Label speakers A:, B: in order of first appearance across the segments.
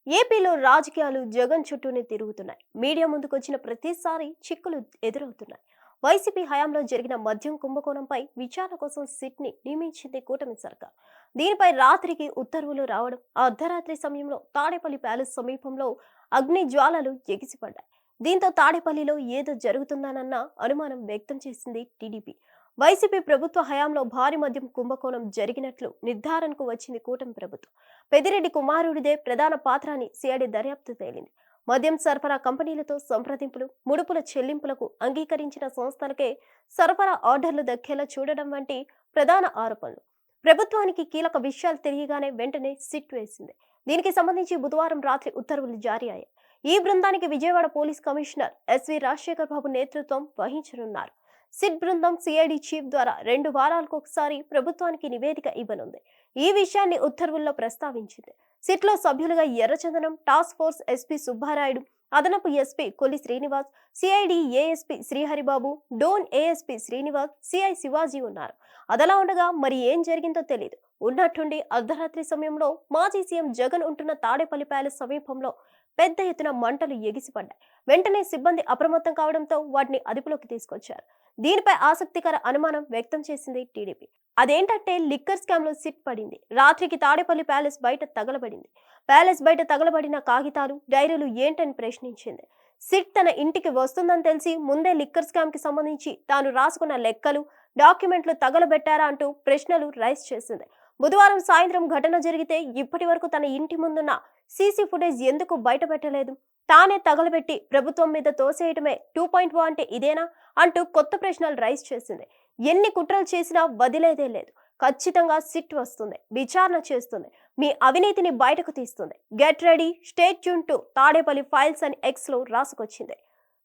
A: ఏపీలో రాజకీయాలు జగన్ చుట్టూనే తిరుగుతున్నాయి. మీడియా ముందుకొచ్చిన ప్రతిసారి చిక్కులు ఎదురవుతున్నాయి. వైసీపీ హయాంలో జరిగిన మద్యం కుంభకోణంపై విచారణ కోసం సిట్ ని నియమించింది కూటమి సర్కార్. దీనిపై రాత్రికి ఉత్తర్వులు రావడం, అర్ధరాత్రి సమయంలో తాడేపల్లి ప్యాలెస్ సమీపంలో అగ్ని జ్వాలలు ఎగిసిపడ్డాయి. దీంతో తాడేపల్లిలో ఏదో జరుగుతుందనన్న అనుమానం వ్యక్తం చేసింది టీడీపీ. వైసీపీ ప్రభుత్వ హయాంలో భారీ మద్యం కుంభకోణం జరిగినట్లు నిర్ధారణకు వచ్చింది కూటమి ప్రభుత్వం. పెద్దిరెడ్డి కుమారుడిదే ప్రధాన పాత్ర అని సిఐడి దర్యాప్తు తేలింది. మద్యం సరఫరా కంపెనీలతో సంప్రదింపులు, ముడుపుల చెల్లింపులకు అంగీకరించిన సంస్థలకే సరఫరా ఆర్డర్లు దక్కేలా చూడడం వంటి ప్రధాన ఆరోపణలు. ప్రభుత్వానికి కీలక విషయాలు తెలియగానే వెంటనే సిట్ వేసింది. దీనికి సంబంధించి బుధవారం రాత్రి ఉత్తర్వులు జారీ అయ్యాయి. ఈ బృందానికి Vijayawada police commissioner SV Rajasekhar Babu నేతృత్వం వహించనున్నారు. సిట్ బృందం సిఐడి చీఫ్ ద్వారా 2 వారాలకు ఒకసారి ప్రభుత్వానికి నివేదిక ఇవ్వనుంది. ఈ విషయాన్ని ఉత్తర్వుల్లో ప్రస్తావించింది. సిట్ లో సభ్యులుగా ఎర్రచందనం టాస్క్ ఫోర్స్ ఎస్పీ సుబ్బారాయుడు, అదనపు SP Kolli Srinivas, CID ASP Sriharibabu, Dhone ASP Srinivas, CI Shivaji ఉన్నారు. అదలా ఉండగా మరి ఏం జరిగిందో తెలియదు. ఉన్నట్టుండి అర్ధరాత్రి సమయంలో మాజీ సీఎం జగన్ ఉంటున్న తాడేపల్లి ప్యాలెస్ సమీపంలో పెద్ద ఎత్తున మంటలు ఎగిసిపడ్డాయి. వెంటనే సిబ్బంది అప్రమత్తం కావడంతో వాటిని అదుపులోకి తీసుకొచ్చారు. దీనిపై ఆసక్తికర అనుమానం వ్యక్తం చేసింది టీడీపీ. అదేంటంటే లిక్కర్ స్కామ్ లో సిట్ పడింది. రాత్రికి తాడేపల్లి ప్యాలెస్ బయట తగలబడింది. ప్యాలెస్ బయట తగలబడిన కాగితాలు, డైరీలు ఏంటని ప్రశ్నించింది. సిట్ తన ఇంటికి వస్తుందని తెలిసి ముందే లిక్కర్ స్కామ్ కి సంబంధించి తాను రాసుకున్న లెక్కలు, డాక్యుమెంట్లు తగలబెట్టారా అంటూ ప్రశ్నలు రైజ్ చేసింది. బుధవారం సాయంత్రం ఘటన జరిగితే ఇప్పటి వరకు తన ఇంటి ముందున్న సీసీ ఫుటేజ్ ఎందుకు బయట పెట్టలేదు? తానే తగలబెట్టి ప్రభుత్వం మీద తోసేయటమే 2.0 అంటే ఇదేనా అంటూ కొత్త ప్రశ్నలు రైజ్ చేసింది. ఎన్ని కుట్రలు చేసినా వదిలేదే లేదు. ఖచ్చితంగా సిట్ వస్తుంది, విచారణ చేస్తుంది, మీ అవినీతిని బయటకు తీస్తుంది. Get ready, state tune to Tadepalli files అని ఎక్స్ లో రాసుకొచ్చింది.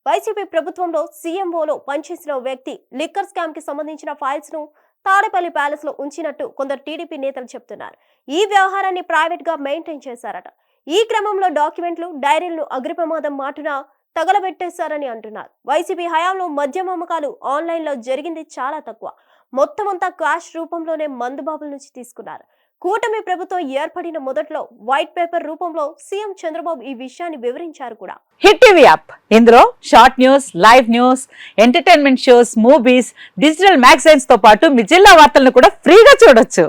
A: వైసీపీ ప్రభుత్వంలో సీఎంఓలో పనిచేసిన వ్యక్తి లిక్కర్ స్కామ్ కి సంబంధించిన ఫైల్స్ ను తాడేపల్లి ప్యాలెస్ లో ఉంచినట్టు కొందరు టీడీపీ నేతలు చెప్తున్నారు. ఈ వ్యవహారాన్ని ప్రైవేట్ గా మెయింటైన్ చేశారట. ఈ క్రమంలో డాక్యుమెంట్లు, డైరీలను అగ్ని ప్రమాదం మాటున తగలబెట్టేశారని అంటున్నారు. వైసీపీ హయాంలో మద్యం అమ్మకాలు ఆన్లైన్ లో జరిగింది చాలా తక్కువ. మొత్తమంతా క్యాష్ రూపంలోనే మందుబాబుల నుంచి తీసుకున్నారు. కూటమి ప్రభుత్వం ఏర్పడిన మొదట్లో వైట్ పేపర్ రూపంలో సీఎం చంద్రబాబు ఈ విషయాన్ని వివరించారు కూడా.
B: హిట్ టీవీ యాప్, ఇందులో short news, live news, entertainment shows, movies, digital magazines తో పాటు మీ జిల్లా వార్తలను కూడా ఫ్రీగా చూడొచ్చు.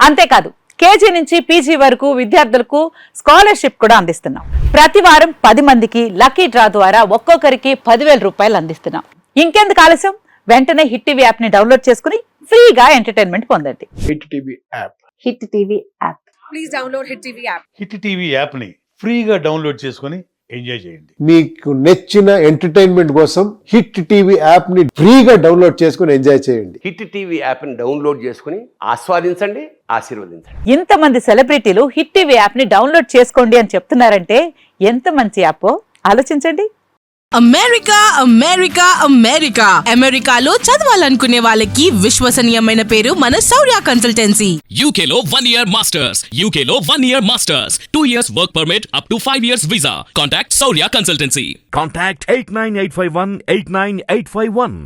B: అంతేకాదు కేజీ నుంచి పీజీ వరకు విద్యార్థులకు స్కాలర్షిప్ కూడా అందిస్తున్నాం. ప్రతి వారం 10 మందికి లక్కీ డ్రా ద్వారా ఒక్కొక్కరికి 10,000 రూపాయలు అందిస్తున్నాం. ఇంకెందుకు ఆలస్యం, వెంటనే హిట్ టీవీ యాప్ ని డౌన్లోడ్ చేసుకుని ఫ్రీగా ఎంటర్టైన్మెంట్ పొందండి.
C: Hit TV app.
B: Hit TV app.
D: Please download hit TV app.
E: Hit TV app ని ఫ్రీగా డౌన్లోడ్ చేసుకొని ఎంజాయ్ చేయండి.
C: మీకు నచ్చిన ఎంటర్టైన్మెంట్ కోసం హిట్ టీవీ యాప్ ని ఫ్రీగా డౌన్లోడ్ చేసుకొని ఎంజాయ్ చేయండి.
F: హిట్ టీవీ యాప్ ని డౌన్లోడ్ చేసుకుని ఆస్వాదించండి, ఆశీర్వదించండి.
B: ఇంతమంది సెలబ్రిటీలు హిట్ టీవీ యాప్ ని డౌన్లోడ్ చేసుకోండి అని చెప్తున్నారంటే ఎంత మంచి యాప్ ఆలోచించండి.
D: అమెరికా అమెరికా అమెరికా అమెరికాలో చదవాలనుకునే వాళ్ళకి విశ్వసనీయమైన పేరు మన శౌర్య కన్సల్టెన్సీ.
G: UK లో 1 year masters. UK లో 1 year masters. 2 years work permit up to 5 years visa. Contact Saurya Consultancy.
H: Contact 89851 89851.